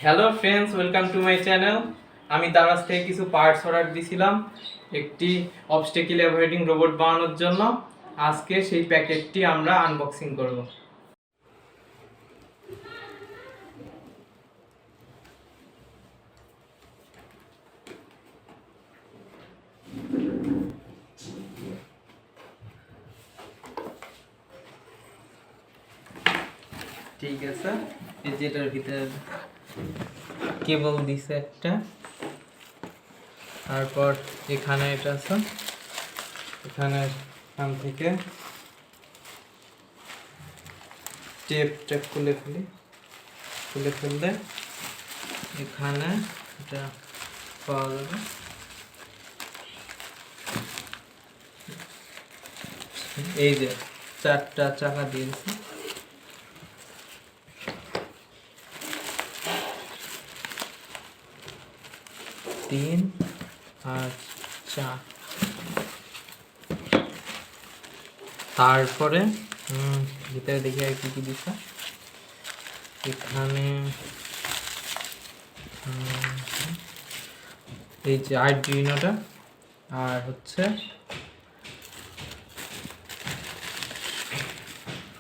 Hello friends, welcome to my channel. আমি দারাজ থেকে কিছু পার্টস অর্ডার দিয়েছিলাম একটি অবস্টেকেল অ্যাভয়েডিং রোবট বানানোর জন্য। আজকে সেই প্যাকেটটি আমরা আনবক্সিং করব। ঠিক আছে, এই যেটার ভিতরে কেবল দিছে একটা, তারপর এখানে এটা আছে, এখানে এখান থেকে টেপটা খুলে ফেললে এখানে এটা পাওয়া যাবে। এই যে চারটা চাকা দিয়েছে, তিন আর চার। তারপরে ভিতরে দেখি আর কি কি দিচ্ছে। এখানে এই যে আরডুইনোটা, আর হচ্ছে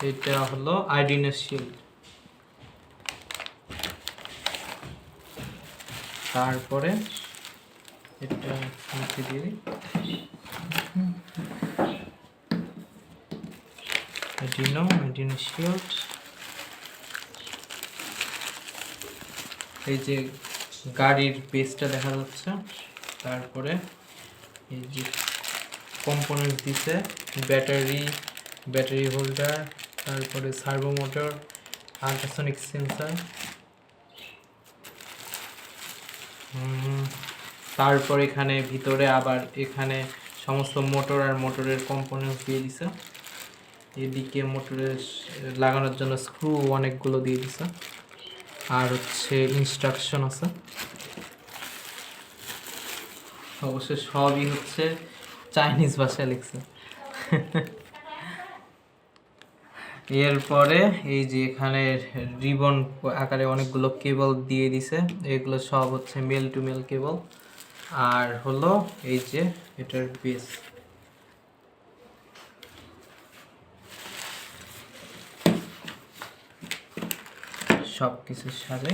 এটা হলো আরডুইনো শিল্ড। তারপরে এটা নিচে দিয়ে দিই, আরডুইনো শিল্ড। এই যে গাড়ির বেসটা দেখা যাচ্ছে। তারপরে এই যে কম্পোনেন্ট দিছে, ব্যাটারি হোল্ডার, তারপরে সার্ভো মোটর, আল্ট্রাসনিক সেন্সর। তারপর এখানে ভিতরে আবার এখানে সমস্ত মোটর আর মোটরের কম্পোনেন্টস দিয়ে দিছে। এদিকে মোটরের লাগানোর জন্য স্ক্রু অনেকগুলো দিয়ে দিছে, আর হচ্ছে ইনস্ট্রাকশন আছে। অবশ্য সবই হচ্ছে চাইনিজ ভাষায় লিখছে। এরপরে এই যে এখানে রিবন আকারে অনেকগুলো কেবল দিয়ে দিছে, এগুলো সব হচ্ছে মেল টু মেল কেবল। আর হলো এই যে এটার বেস। সব কিছুর সাথে